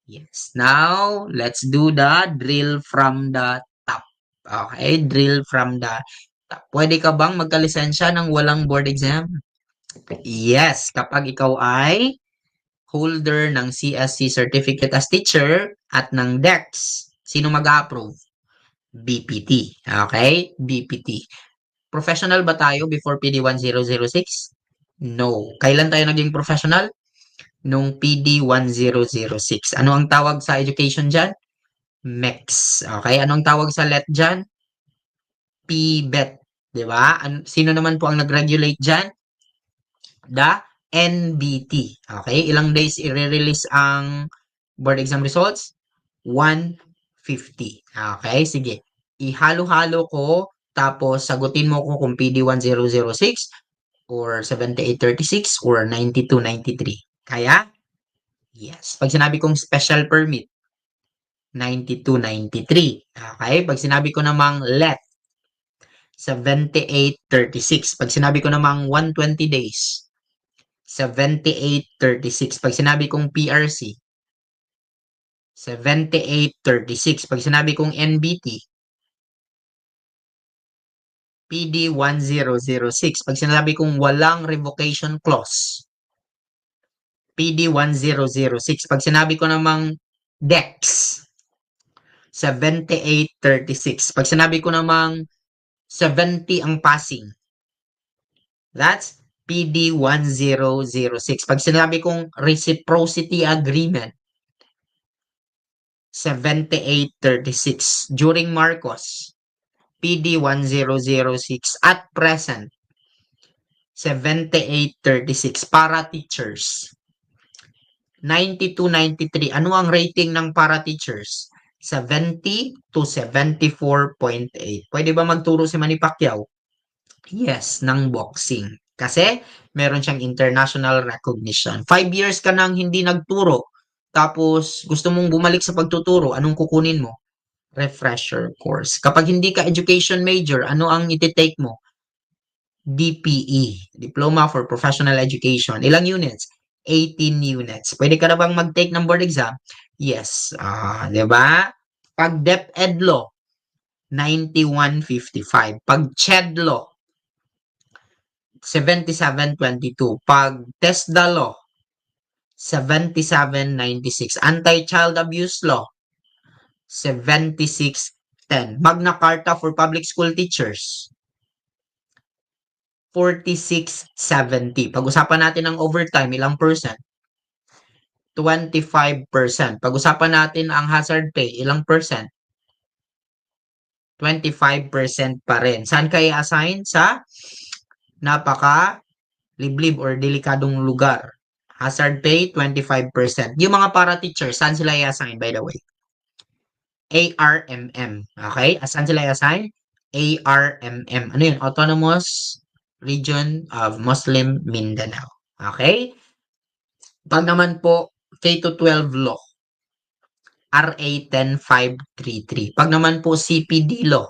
Yes. Now, let's do the drill from the top. Okay, drill from the top. Pwede ka bang magkalisensya ng walang board exam? Yes, kapag ikaw ay holder ng CSC Certificate as Teacher at ng DEX. Sino mag-approve? BPT. Okay? BPT. Professional ba tayo before PD 1006? No. Kailan tayo naging professional? Nung PD 1006. Ano ang tawag sa education dyan? MEX. Okay? Anong tawag sa LET dyan? PBET. Diba? Sino naman po ang nag-regulate dyan? The NBT. Okay? Ilang days i-release ang board exam results? 150. Okay? Sige. Ihalo-halo ko tapos sagutin mo ko kung PD 1006 or 7836 or 9293. Kaya? Yes. Pag sinabi kong special permit, 9293. Okay? Pag sinabi ko namang let, 7836. Pag sinabi ko namang 120 days, 7836. Pag sinabi kong PRC, 7836. Pag sinabi kong NBT, PD 1006. Pag sinabi kong walang revocation clause, PD 1006. Pag sinabi ko namang DEX, 7836. Pag sinabi ko namang 70 ang passing, that's PD 1006. Pag sinabi kong reciprocity agreement, 7836. During Marcos, PD 1006. At present, 7836. Para teachers, 9293. Ano ang rating ng para teachers? 70 to 74.8. Pwede ba magturo si Manny Pacquiao? Yes, ng boxing. Kasi meron siyang international recognition. 5 years ka nang hindi nagturo. Tapos gusto mong bumalik sa pagtuturo, anong kukunin mo? Refresher course. Kapag hindi ka education major, ano ang iti-take mo? DPE, Diploma for Professional Education. Ilang units? 18 units. Pwede ka na bang mag-take ng board exam? Yes. 'Di ba? Pag DepEd Law, 9155. Pag CHED Law, 7722. Pag TESDA Law, 7796. Anti-Child Abuse Law, 7610. Magna Carta for Public School Teachers, 4670. Pag-usapan natin ang overtime, ilang percent? 25%. Pag-usapan natin ang hazard pay, ilang percent? 25% pa rin. Saan kayo assign? Sa napaka liblib or delikadong lugar. Hazard pay, 25%. Yung mga para-teachers, saan sila i-assign, by the way? ARMM. Okay? Saan sila i-assign? ARMM. Ano yun? Autonomous Region of Muslim Mindanao. Okay? Pag naman po, K-12 law, RA 10533. Pag naman po CPD law,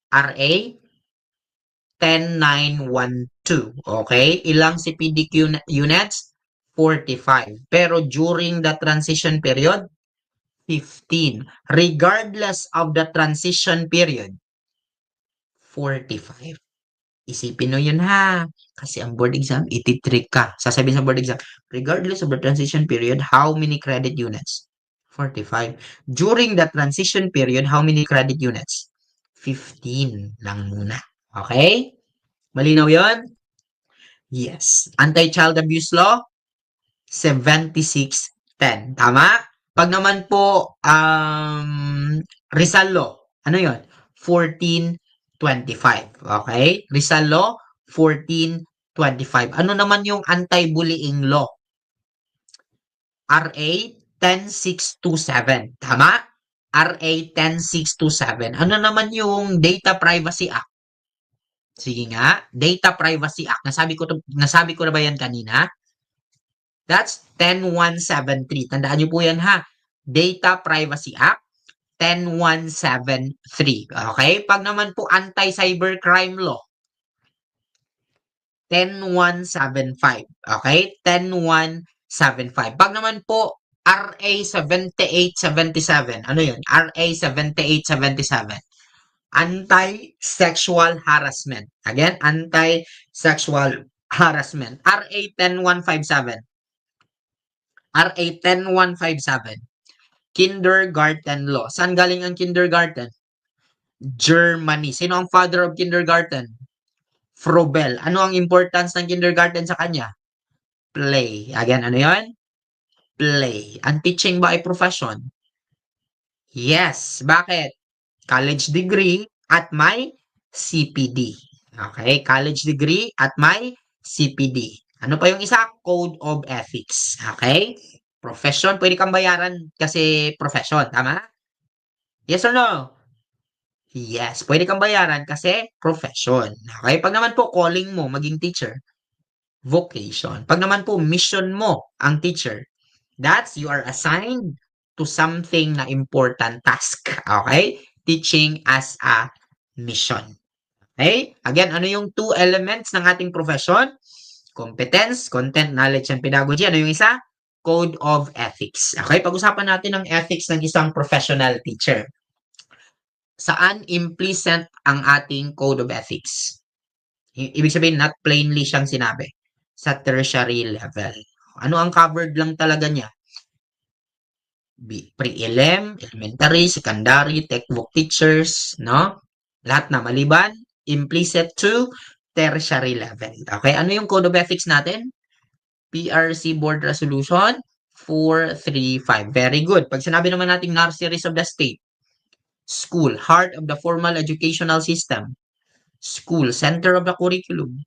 RA 10912. Okay? Ilang CPDQ units? 45. Pero during the transition period, 15. Regardless of the transition period, 45. Isipin mo yun ha. Kasi ang board exam, ititrick ka. Sasabihin sa board exam, regardless of the transition period, how many credit units? 45. During the transition period, how many credit units? 15 lang muna. Okay? Malinaw yon? Yes. Anti-child abuse law, 7610. Tama? Pag naman po, Rizal law, ano yon? 1425. Okay? Rizal law, 1425. Ano naman yung anti-bullying law? RA 10627. Tama? RA 10627. Ano naman yung Data Privacy Act? Sige nga, Data Privacy Act. Nasabi ko na ba yan kanina? That's 10173. Tandaan niyo po yan ha. Data Privacy Act, 10173. Okay? Pag naman po Anti-Cybercrime Law, 10175. Okay? 10175. Pag naman po RA 7877. Ano yun? RA 7877. Anti-sexual harassment. Again, anti-sexual harassment. RA 10157. RA 10157. Kindergarten law. Saan galing ang kindergarten? Germany. Sino ang father of kindergarten? Froebel. Ano ang importance ng kindergarten sa kanya? Play. Again, ano yon? Play. Ang teaching ba ay profession? Yes. Bakit? College degree at may CPD. Okay? College degree at may CPD. Ano pa yung isa? Code of Ethics. Okay? Profession. Pwede kang bayaran kasi profession. Tama? Yes or no? Yes. Pwede kang bayaran kasi profession. Okay? Pag naman po calling mo maging teacher, vocation. Pag naman po mission mo ang teacher, that's you are assigned to something na important task. Okay? Teaching as a mission. Okay? Again, ano yung two elements ng ating profession? Competence, content, knowledge, and pedagogy. Ano yung isa? Code of ethics. Okay? Pag-usapan natin ang ethics ng isang professional teacher. Saan implicit ang ating code of ethics? Ibig sabihin, not plainly siyang sinabi. Sa tertiary level. Ano ang covered lang talaga niya? Pre-elem, elementary, secondary, textbook teachers, no? Lahat na maliban, implicit to tertiary level. Okay, ano yung code of ethics natin? PRC Board Resolution 435. Very good. Pag sinabi naman natin nurseries of the state, school, heart of the formal educational system, school, center of the curriculum,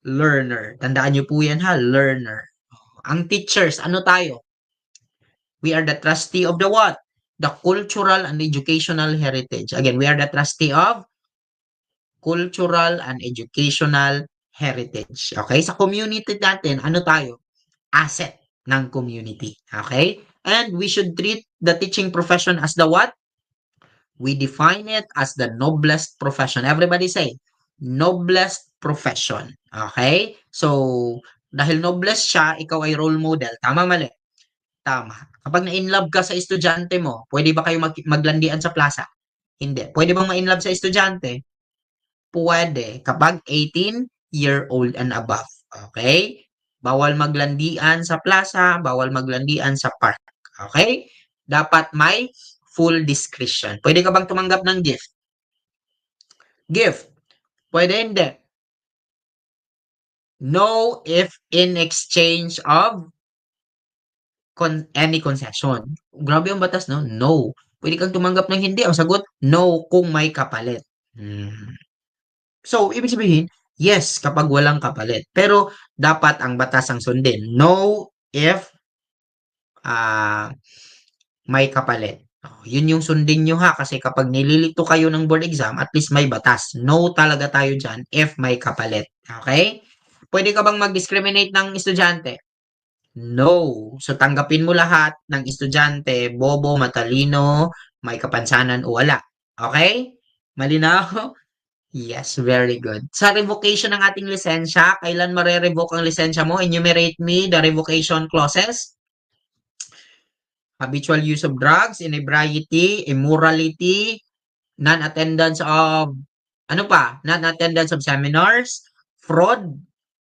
learner. Tandaan niyo po yan ha, learner. Ang teachers, ano tayo? We are the trustee of the what? The cultural and educational heritage. Again, we are the trustee of cultural and educational heritage. Okay? Sa community natin, ano tayo? Asset ng community. Okay? And we should treat the teaching profession as the what? We define it as the noblest profession. Everybody say, noblest profession. Okay? So, dahil noblest siya, ikaw ay role model. Tama, mali? Tama. Kapag na-inlove ka sa estudyante mo, pwede ba kayo maglandian sa plaza? Hindi. Pwede bang ma-inlove sa estudyante? Pwede. Kapag 18-year-old and above. Okay? Bawal maglandian sa plaza, bawal maglandian sa park. Okay? Dapat may full discretion. Pwede ka bang tumanggap ng gift? Gift. Pwede hindi. No if in exchange of any concession. Grabe ang batas, no? No. Pwede kang tumanggap ng hindi. Ang sagot, no kung may kapalit. Hmm. So, ibig sabihin, yes kapag walang kapalit. Pero, dapat ang batas ang sundin. No if ah may kapalit. Oh, yun yung sundin nyo ha. Kasi kapag nililito kayo ng board exam, at least may batas. No talaga tayo dyan if may kapalit. Okay? Pwede ka bang mag-discriminate ng estudyante? No. So, tanggapin mo lahat ng estudyante, bobo, matalino, may kapansanan o wala. Okay? Malinaw? Yes, very good. Sa revocation ng ating lisensya, kailan mare-revoke ang lisensya mo? Enumerate me the revocation clauses. Habitual use of drugs, inebriety, immorality, non-attendance of, ano pa? Non-attendance of seminars, fraud,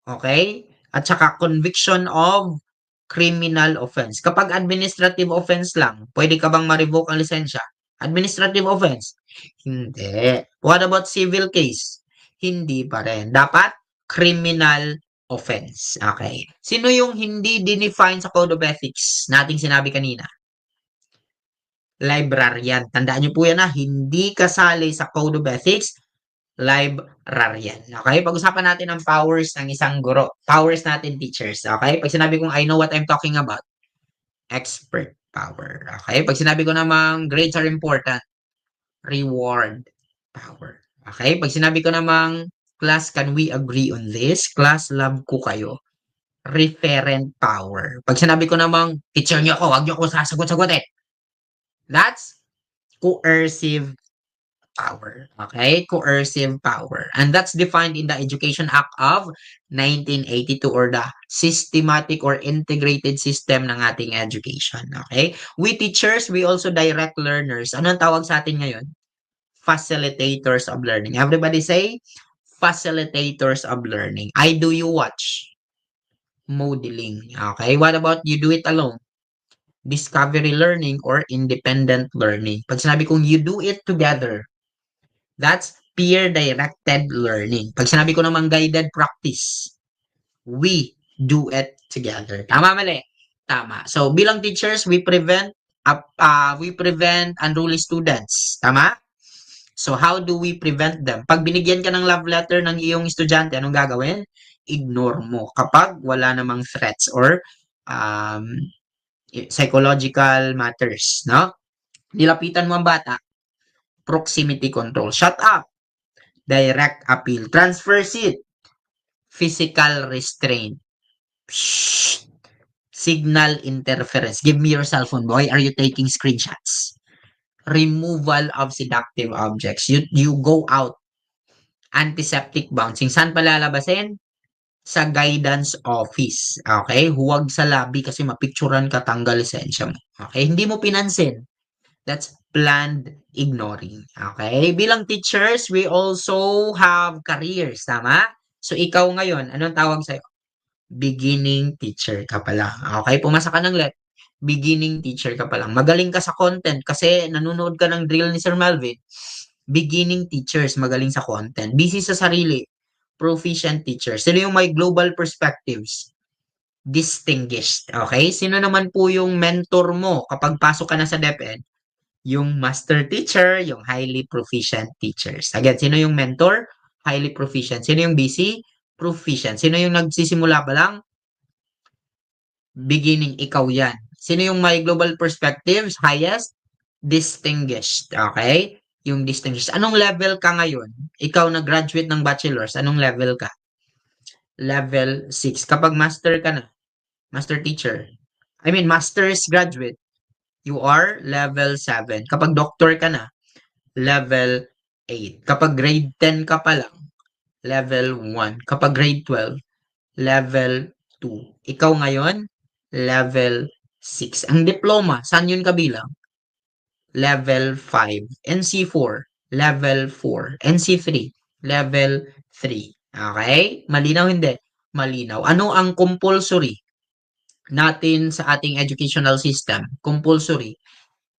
okay? At saka conviction of criminal offense. Kapag administrative offense lang, pwede ka bang ma-revoke ang lisensya? Administrative offense? Hindi. What about civil case? Hindi pa rin. Dapat criminal offense. Okay. Sino yung hindi dinefine sa Code of Ethics nating sinabi kanina? Librarian. Tandaan niyo po yan na hindi kasali sa Code of Ethics, librarian. Okay? Pag-usapan natin ang powers ng isang guro. Powers natin, teachers. Okay? Pag sinabi kong I know what I'm talking about, expert power. Okay? Pag sinabi ko namang grades are important, reward power. Okay? Pag sinabi ko namang class, can we agree on this? Class, love ko kayo. Referent power. Pag sinabi ko namang teacher niyo ako, wag niyo ako sasagot-sagot eh. That's coercive power. Okay? Coercive power. And that's defined in the Education Act of 1982 or the systematic or integrated system ng ating education. Okay? We teachers, we also direct learners. Ano ang tawag sa atin ngayon? Facilitators of learning. Everybody say, facilitators of learning. I do you watch? Modeling. Okay? What about you do it alone? Discovery learning or independent learning. Pag sinabi kong you do it together, that's peer-directed learning. Pag sinabi ko namang guided practice, we do it together. Tama, mali? Tama. So, bilang teachers, we prevent unruly students. Tama? So, how do we prevent them? Pag binigyan ka ng love letter ng iyong estudyante, anong gagawin? Ignore mo kapag wala namang threats or um, psychological matters, no? Nilapitan mo ang bata, proximity control. Shut up. Direct appeal. Transfer seat. Physical restraint. Shh. Signal interference. Give me your cell phone, boy. Are you taking screenshots? Removal of seductive objects. You go out. Antiseptic bouncing. Saan palalabasin? Sa guidance office. Okay? Huwag sa lobby kasi mapicturan ka, tanggal lisensya mo. Okay? Hindi mo pinansin. That's planned ignoring. Okay? Bilang teachers, we also have careers. Tama? So, ikaw ngayon, anong tawag sa'yo? Beginning teacher ka pa lang. Okay? Pumasa ka ng beginning teacher ka pa lang. Magaling ka sa content kasi nanonood ka ng drill ni Sir Melvin. Beginning teachers, magaling sa content. Busy sa sarili. Proficient teachers. Sino yung may global perspectives? Distinguished. Okay? Sino naman po yung mentor mo kapag pasok ka na sa DepEd? Yung master teacher, yung highly proficient teachers. Again, sino yung mentor? Highly proficient. Sino yung busy? Proficient. Sino yung nagsisimula pa lang? Beginning, ikaw yan. Sino yung may global perspectives? Highest? Distinguished. Okay? Yung distinguished. Anong level ka ngayon? Ikaw na-graduate ng bachelor's, anong level ka? Level 6. Kapag master ka na, master teacher, master's graduate, you are level 7. Kapag doctor ka na, level 8. Kapag grade 10 ka pa lang, level 1. Kapag grade 12, level 2. Ikaw ngayon, level 6. Ang diploma, saan yun kabilang? Level 5. NC4, level 4. NC3, level 3. Okay? Malinaw hindi? Malinaw. Ano ang compulsory natin sa ating educational system? Compulsory.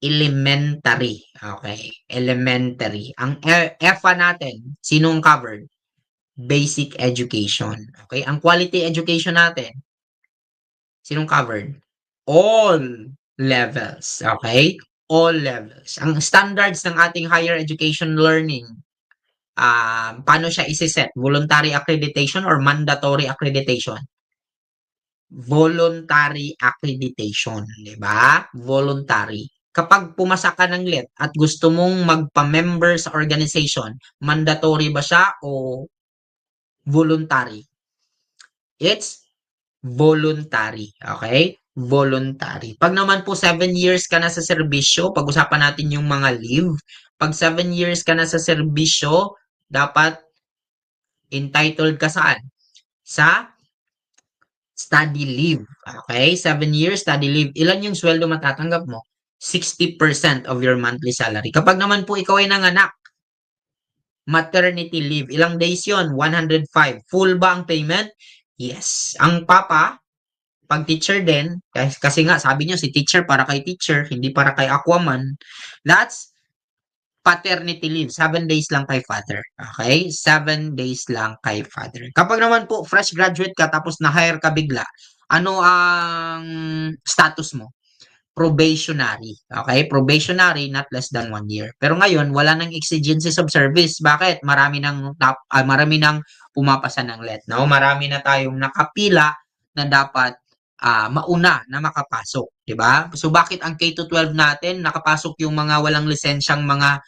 Elementary. Okay? Elementary. Ang EFA natin, sinong covered? Basic education. Okay? Ang quality education natin, sinong covered? All levels. Okay? All levels. Ang standards ng ating higher education learning, paano siya isiset? Voluntary accreditation or mandatory accreditation? Voluntary accreditation. Diba? Voluntary. Kapag pumasa ka ng LET at gusto mong magpa-member sa organization, mandatory ba siya o voluntary? It's voluntary. Okay? Voluntary. Pag naman po 7 years ka na sa serbisyo, pag-usapan natin yung mga leave. Pag 7 years ka na sa serbisyo, dapat entitled ka saan? Sa study leave. Okay? 7 years study leave. Ilan yung sweldo matatanggap mo? 60% of your monthly salary. Kapag naman po ikaw ay nanganak, maternity leave. Ilang days yon? 105. Full ba ang payment? Yes. Ang papa, pag teacher din, kasi nga sabi niyo si teacher para kay teacher, hindi para kay Aquaman, that's paternity leave. 7 days lang kay father. Okay? 7 days lang kay father. Kapag naman po fresh graduate ka tapos na-hire ka bigla, ano ang status mo? Probationary. Okay? Probationary, not less than 1 year. Pero ngayon, wala nang exigencies of service. Bakit? Marami nang pumapasa ng let. No? Marami na tayong nakapila na dapat mauna na makapasok. Diba? So, bakit ang K-12 natin, nakapasok yung mga walang lisensyang mga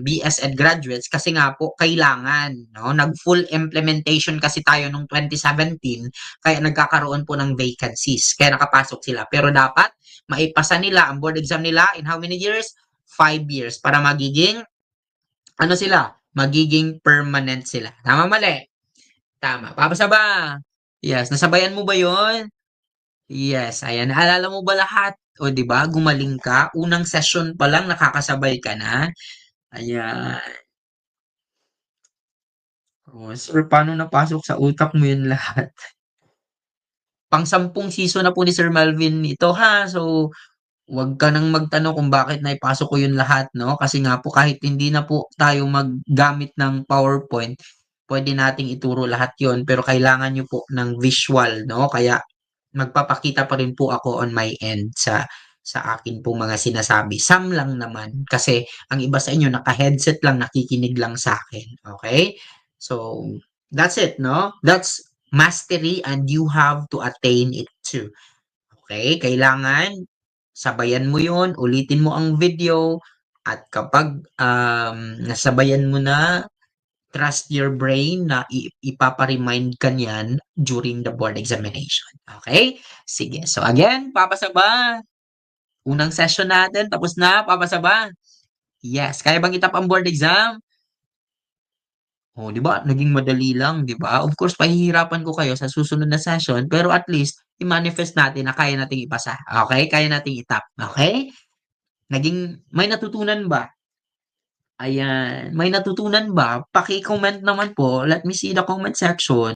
BS Ed graduates? Kasi nga po, kailangan. No? Nag-full implementation kasi tayo noong 2017, kaya nagkakaroon po ng vacancies. Kaya nakapasok sila. Pero dapat, maipasa nila ang board exam nila in how many years? 5 years para magiging ano sila, magiging permanent sila. Tama, mali? Tama. Papasa ba? Yes. Nasabayan mo ba yon? Yes. Ayan. Naalala mo ba lahat? O, di ba? Gumaling ka. Unang session pa lang, nakakasabay ka na. Ayan. Oh, sir, paano napasok sa utak mo yun lahat? Pang-sampung season na po ni Sir Melvin ito ha. So, wag ka nang magtanong kung bakit naipasok ko yun lahat, no? Kasi nga po kahit hindi na po tayo maggamit ng PowerPoint, pwede nating ituro lahat yon pero kailangan nyo po ng visual, no? Kaya magpapakita pa rin po ako on my end sa akin po mga sinasabi. Some lang naman kasi ang iba sa inyo naka-headset lang, nakikinig lang sa akin. Okay? So, that's it, no? That's mastery and you have to attain it too. Okay? Kailangan sabayan mo yun, ulitin mo ang video, at kapag nasabayan mo na, trust your brain na ipapa-remind ka niyan during the board examination. Okay? Sige. So again, papasa ba? Unang session natin, tapos na, papasa ba? Yes. Kaya bang itap ang board exam? Oh, 'di ba? Naging madali lang, 'di ba? Of course, pahihirapan ko kayo sa susunod na session, pero at least i-manifest natin na kaya nating ipasa. Okay? Kaya nating itap. Okay? May natutunan ba? Ayan. May natutunan ba? Paki-comment naman po. Let me see the comment section.